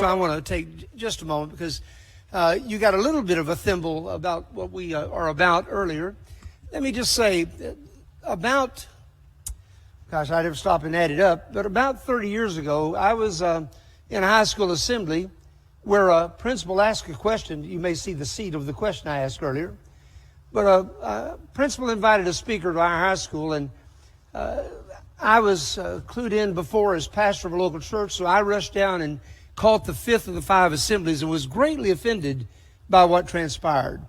so I want to take just a moment because you got a little bit of a thimble about what we are about earlier. Let me just say, gosh, I'd have to stop and add it up, but about 30 years ago, I was in a high school assembly where a principal asked a question. You may see the seed of the question I asked earlier. But a principal invited a speaker to our high school, and I was clued in before as pastor of a local church, so I rushed down and caught the fifth of the 5 assemblies and was greatly offended by what transpired.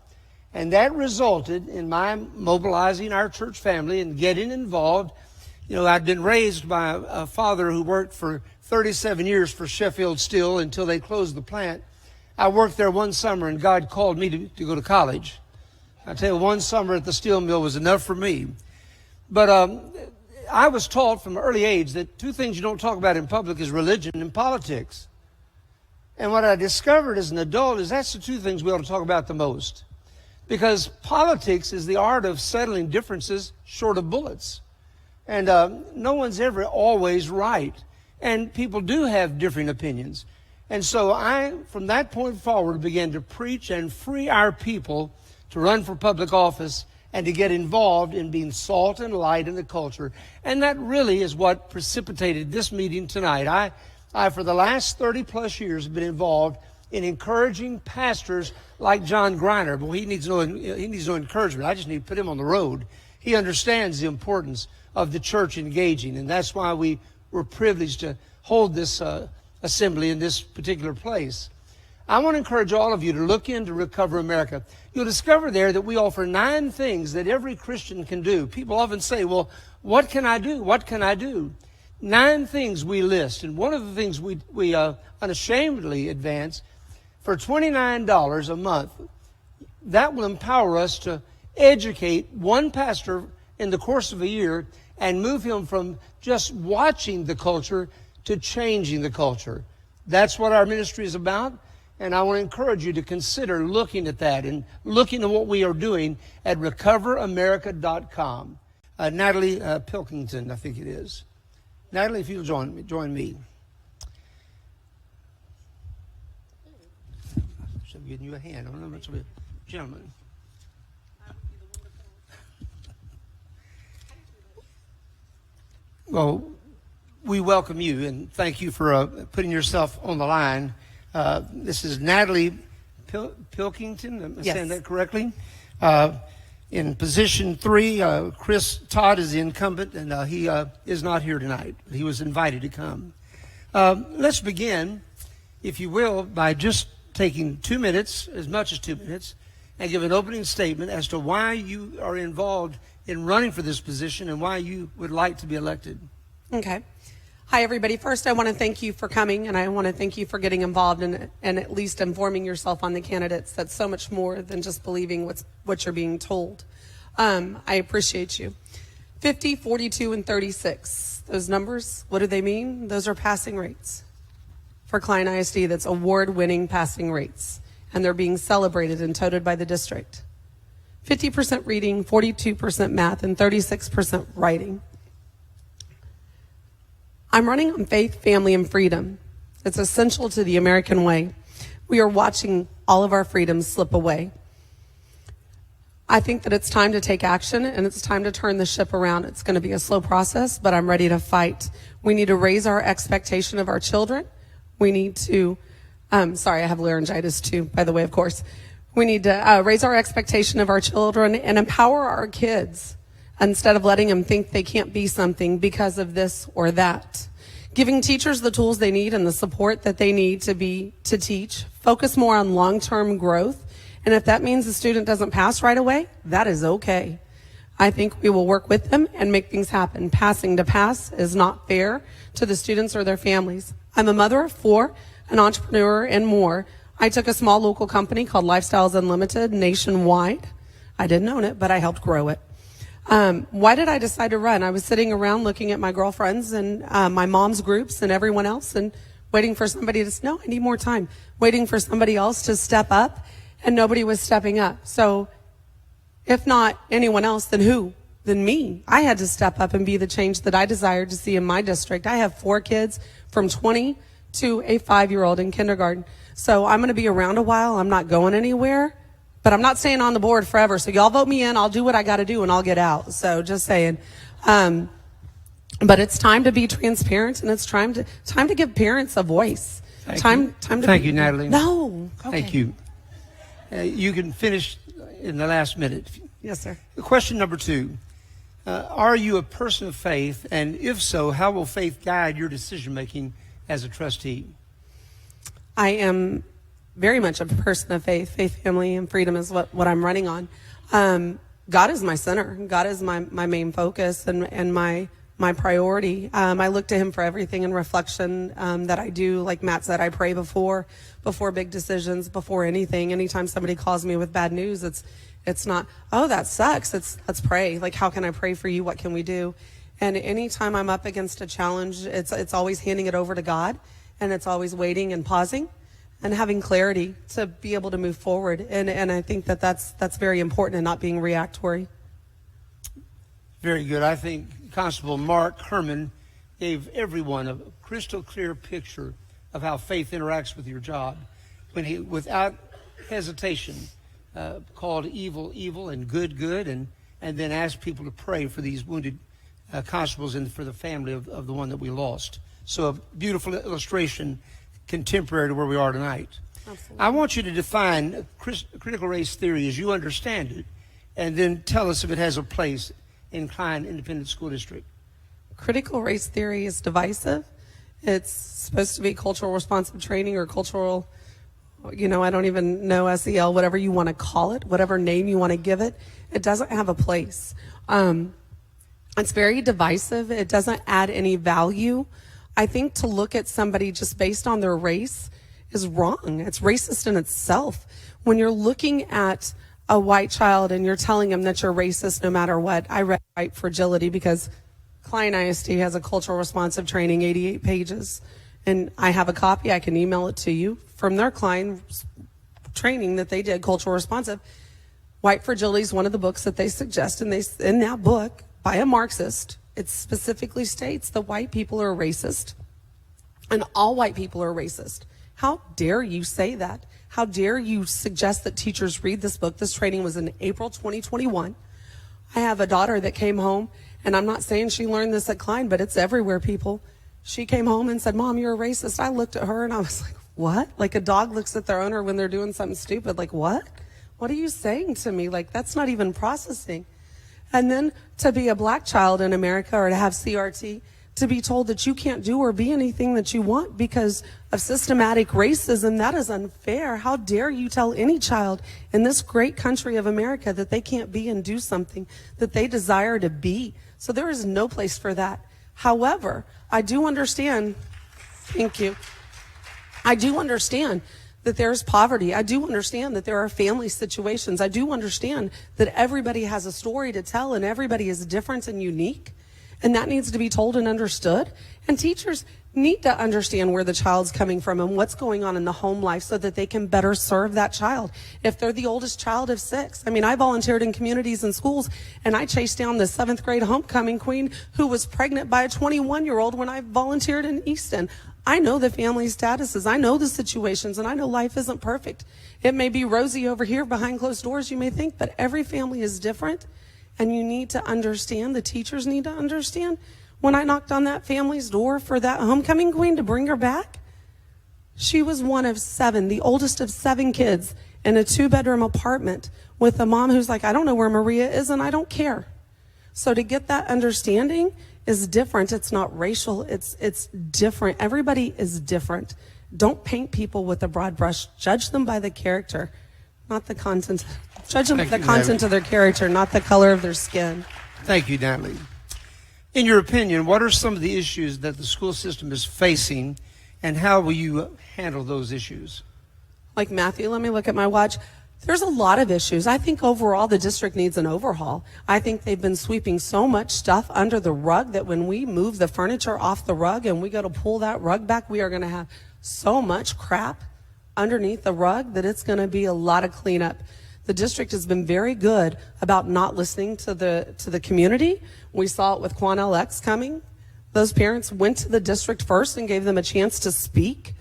And that resulted in my mobilizing our church family and getting involved. You know, I'd been raised by a father who worked for 37 years for Sheffield Steel until they closed the plant. I worked there one summer, and God called me to go to college. I tell you, one summer at the steel mill was enough for me. But I was taught from an early age that 2 things you don't talk about in public is religion and politics. And what I discovered as an adult is that's the 2 things we ought to talk about the most. Because politics is the art of settling differences short of bullets. And no one's ever always right. And people do have differing opinions. And so I, from that point forward, began to preach and free our people to run for public office and to get involved in being salt and light in the culture. And that really is what precipitated this meeting tonight. I for the last 30 plus years, have been involved in encouraging pastors like John Greiner. But he needs no encouragement. I just need to put him on the road. He understands the importance of the church engaging, and that's why we were privileged to hold this assembly in this particular place. I want to encourage all of you to look into Recover America. You'll discover there that we offer 9 things that every Christian can do. People often say, well, what can I do? What can I do? 9 things we list. And one of the things we unashamedly advance, for $29 a month, that will empower us to educate one pastor in the course of a year and move him from just watching the culture to changing the culture. That's what our ministry is about. And I want to encourage you to consider looking at that and looking at what we are doing at recoveramerica.com. Natalie Pilkinton, I think it is. Natalie, if you'll join me. I'm giving you a hand. I don't know much of a gentleman. Well, we welcome you and thank you for putting yourself on the line. This is Natalie Pilkinton. Am I saying that correctly? In position 3, Chris Todd is the incumbent, and he is not here tonight. He was invited to come. Let's begin, if you will, by just taking 2 minutes, as much as 2 minutes, and give an opening statement as to why you are involved in running for this position and why you would like to be elected. Okay. Hi, everybody. First, I want to thank you for coming, and I want to thank you for getting involved and at least informing yourself on the candidates. That's so much more than just believing what you're being told. I appreciate you. 50, 42, and 36. Those numbers, what do they mean? Those are passing rates for Klein ISD. That's award-winning passing rates, and they're being celebrated and touted by the district. 50% reading, 42% math, and 36% writing. I'm running on faith, family, and freedom. It's essential to the American way. We are watching all of our freedoms slip away. I think that it's time to take action, and it's time to turn the ship around. It's going to be a slow process, but I'm ready to fight. We need to raise our expectation of our children. We need to, sorry, I have laryngitis too, by the way, of course. We need to raise our expectation of our children and empower our kids instead of letting them think they can't be something because of this or that. Giving teachers the tools they need and the support that they need to teach. Focus more on long-term growth. And if that means the student doesn't pass right away, that is okay. I think we will work with them and make things happen. Passing to pass is not fair to the students or their families. I'm a mother of 4, an entrepreneur, and more. I took a small local company called Lifestyles Unlimited nationwide. I didn't own it, but I helped grow it. Why did I decide to run? I was sitting around looking at my girlfriends and my mom's groups and everyone else and waiting for somebody to, no, I need more time, waiting for somebody else to step up, and nobody was stepping up. So if not anyone else, then who? Then me. I had to step up and be the change that I desired to see in my district. I have 4 kids from 20 to a 5-year-old in kindergarten. So I'm going to be around a while. I'm not going anywhere, but I'm not staying on the board forever. So y'all vote me in. I'll do what I got to do and I'll get out. So just saying. But it's time to be transparent, and it's time to give parents a voice. Time to Thank you, Natalie. No. Okay. Thank you. You can finish in the last minute. Yes, sir. Question number 2. Are you a person of faith? And if so, how will faith guide your decision-making as a trustee? I am very much a person of faith. Faith, family, and freedom is what I'm running on. God is my center. God is my main focus and my priority. I look to him for everything in reflection that I do. Like Matt said, I pray before big decisions, before anything. Anytime somebody calls me with bad news, it's not, oh, that sucks. It's let's pray. Like, how can I pray for you? What can we do? And anytime I'm up against a challenge, it's always handing it over to God, and it's always waiting and pausing and having clarity to be able to move forward. And I think that's very important, and not being reactory. Very good. I think Constable Mark Herman gave everyone a crystal clear picture of how faith interacts with your job when he, without hesitation, called evil evil and good good, and then asked people to pray for these wounded constables and for the family of the one that we lost. So a beautiful illustration, contemporary to where we are tonight. Absolutely. I want you to define critical race theory as you understand it, and then tell us if it has a place in Klein Independent School District. Critical race theory is divisive. It's supposed to be cultural responsive training or cultural, I don't even know, SEL, whatever you want to call it, whatever name you want to give it. It doesn't have a place. It's very divisive. It doesn't add any value. I think to look at somebody just based on their race is wrong. It's racist in itself. When you're looking at a white child and you're telling them that you're racist no matter what, I read White Fragility because Klein ISD has a cultural responsive training, 88 pages. And I have a copy. I can email it to you from their Klein training that they did, cultural responsive. White Fragility is one of the books that they suggest. And in that book, by a Marxist, it specifically states that white people are racist and all white people are racist. How dare you say that? How dare you suggest that teachers read this book? This training was in April 2021. I have a daughter that came home, and I'm not saying she learned this at Klein, but it's everywhere, people. She came home and said, Mom, you're a racist. I looked at her and I was like, what? Like a dog looks at their owner when they're doing something stupid. Like, what? What are you saying to me? Like, that's not even processing. And then to be a black child in America or to have CRT, to be told that you can't do or be anything that you want because of systematic racism, that is unfair. How dare you tell any child in this great country of America that they can't be and do something that they desire to be? So there is no place for that. However, I do understand, thank you, I do understand that there's poverty. I do understand that there are family situations. I do understand that everybody has a story to tell and everybody is different and unique. And that needs to be told and understood. And teachers need to understand where the child's coming from and what's going on in the home life so that they can better serve that child. If they're the oldest child of 6. I mean, I volunteered in communities and schools, and I chased down the 7th grade homecoming queen who was pregnant by a 21-year-old when I volunteered in Easton. I know the family statuses. I know the situations, and I know life isn't perfect. It may be rosy over here behind closed doors, you may think, but every family is different. And you need to understand, the teachers need to understand. When I knocked on that family's door for that homecoming queen to bring her back, she was one of 7, the oldest of 7 kids in a 2-bedroom apartment with a mom who's like, I don't know where Maria is and I don't care. So to get that understanding is different. It's not racial. It's different. Everybody is different. Don't paint people with a broad brush. Judge them by the character, not the content. Judge them by the content of their character, not the color of their skin. Thank you, Natalie. In your opinion, what are some of the issues that the school system is facing, and how will you handle those issues? Like Matthew, let me look at my watch. There's a lot of issues. I think overall the district needs an overhaul. I think they've been sweeping so much stuff under the rug that when we move the furniture off the rug and we go to pull that rug back, we are going to have so much crap underneath the rug that it's going to be a lot of cleanup. The district has been very good about not listening to the community. We saw it with Quan LX coming. Those parents went to the district first and gave them a chance to speak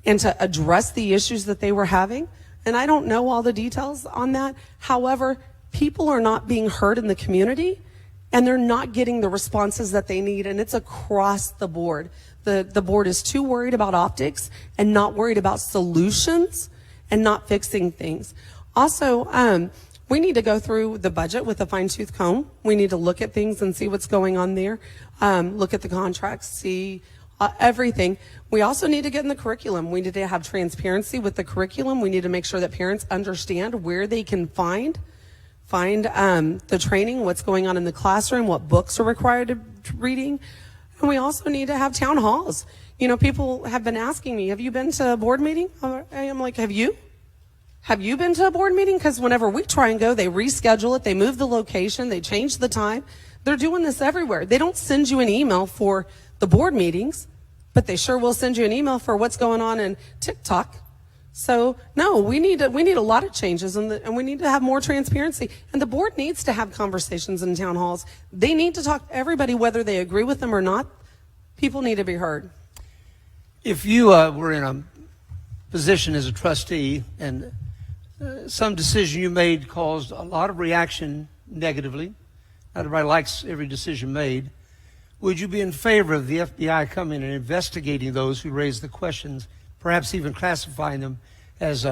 and to address the issues that they were having. And I don't know all the details on that. However, people are not being heard in the community, and they're not getting the responses that they need, and it's across the board. The board is too worried about optics and not worried about solutions and not fixing things. Also, we need to go through the budget with a fine-tooth comb. We need to look at things and see what's going on there. Look at the contracts, see everything. We also need to get in the curriculum. We need to have transparency with the curriculum. We need to make sure that parents understand where they can find the training, what's going on in the classroom, what books are required to reading. And we also need to have town halls. You know, people have been asking me, have you been to a board meeting? I'm like, have you? Have you been to a board meeting? Because whenever we try and go, they reschedule it, they move the location, they change the time. They're doing this everywhere. They don't send you an email for the board meetings, but they sure will send you an email for what's going on in TikTok. So no, we need a lot of changes, and we need to have more transparency. And the board needs to have conversations in town halls. They need to talk to everybody, whether they agree with them or not. People need to be heard. If you were in a position as a trustee and some decision you made caused a lot of reaction negatively, not everybody likes every decision made, would you be in favor of the FBI coming and investigating those who raise the questions, perhaps even classifying them as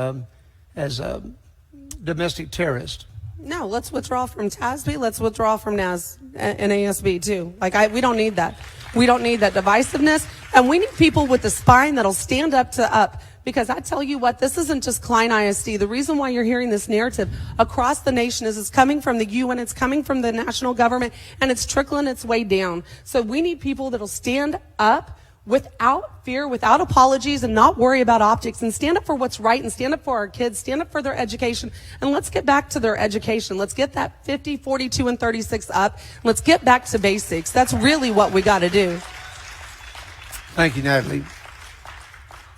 domestic terrorists? No, let's withdraw from TASB. Let's withdraw from NAS and ASB too. We don't need that. We don't need that divisiveness, and we need people with the spine that'll stand up to up. Because I tell you what, this isn't just Klein ISD. The reason why you're hearing this narrative across the nation is it's coming from the UN, it's coming from the national government, and it's trickling its way down. So we need people that'll stand up without fear, without apologies, and not worry about optics, and stand up for what's right, and stand up for our kids, stand up for their education. And let's get back to their education. Let's get that 50, 42, and 36 up. Let's get back to basics. That's really what we got to do. Thank you, Natalie.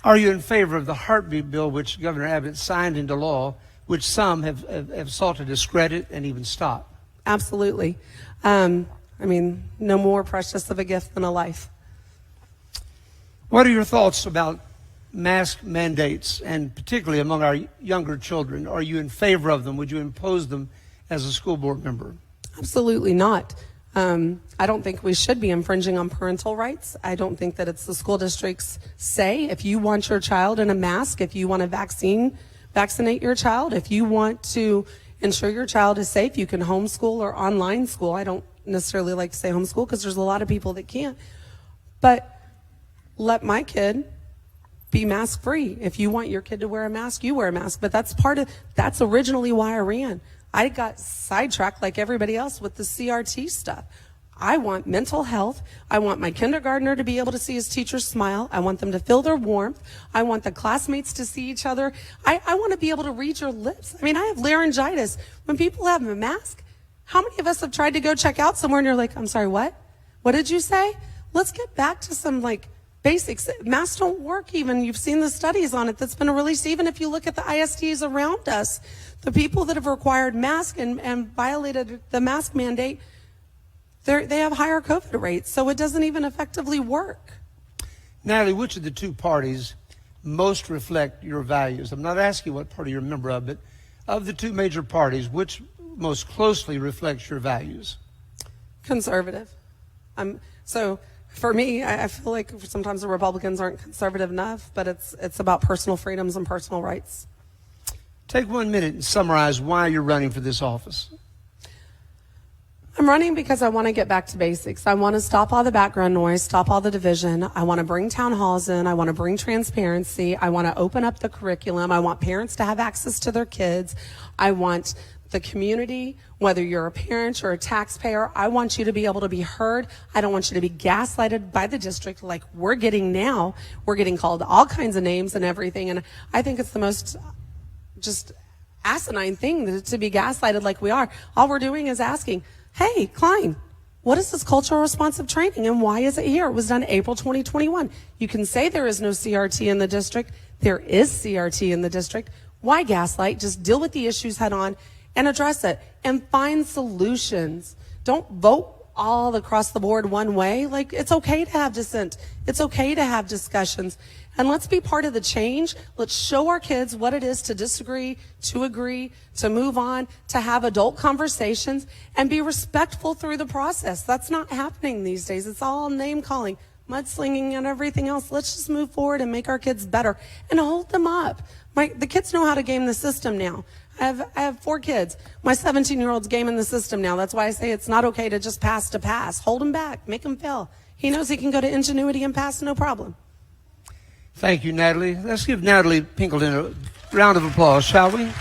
Are you in favor of the heartbeat bill which Governor Abbott signed into law, which some have sought to discredit and even stop? Absolutely. No more precious of a gift than a life. What are your thoughts about mask mandates, and particularly among our younger children? Are you in favor of them? Would you impose them as a school board member? Absolutely not. I don't think we should be infringing on parental rights. I don't think that it's the school district's say. If you want your child in a mask, if you want to vaccinate your child, if you want to ensure your child is safe, you can homeschool or online school. I don't necessarily like to say homeschool because there's a lot of people that can't. But let my kid be mask free. If you want your kid to wear a mask, you wear a mask. But that's originally why I ran. I got sidetracked like everybody else with the CRT stuff. I want mental health. I want my kindergartner to be able to see his teacher smile. I want them to feel their warmth. I want the classmates to see each other. I want to be able to read your lips. I have laryngitis. When people have a mask, how many of us have tried to go check out somewhere and you're like, I'm sorry, what? What did you say? Let's get back to some basics. Masks don't work even. You've seen the studies on it that's been released. Even if you look at the ISDs around us, the people that have required masks and violated the mask mandate, they have higher COVID rates, so it doesn't even effectively work. Natalie, which of the two parties most reflect your values? I'm not asking what party you're a member of, but of the two major parties, which most closely reflects your values? Conservative. So for me, I feel like sometimes the Republicans aren't conservative enough, but it's about personal freedoms and personal rights. Take 1 minute and summarize why you're running for this office. I'm running because I want to get back to basics. I want to stop all the background noise, stop all the division. I want to bring town halls in. I want to bring transparency. I want to open up the curriculum. I want parents to have access to their kids. I want the community, whether you're a parent or a taxpayer, I want you to be able to be heard. I don't want you to be gaslighted by the district like we're getting now. We're getting called all kinds of names and everything. And I think it's the most just asinine thing to be gaslighted like we are. All we're doing is asking, hey, Klein, what is this cultural responsive training and why is it here? It was done April 2021. You can say there is no CRT in the district. There is CRT in the district. Why gaslight? Just deal with the issues head on and address it and find solutions. Don't vote all across the board one way. Like, it's okay to have dissent. It's okay to have discussions. And let's be part of the change. Let's show our kids what it is to disagree, to agree, to move on, to have adult conversations, and be respectful through the process. That's not happening these days. It's all name calling, mudslinging, and everything else. Let's just move forward and make our kids better and hold them up. The kids know how to game the system now. I have 4 kids. My 17-year-old's gaming the system now. That's why I say it's not okay to just pass to pass. Hold him back. Make him fail. He knows he can go to Ingenuity and pass, no problem. Thank you, Natalie. Let's give Natalie Pilkinton a round of applause, shall we?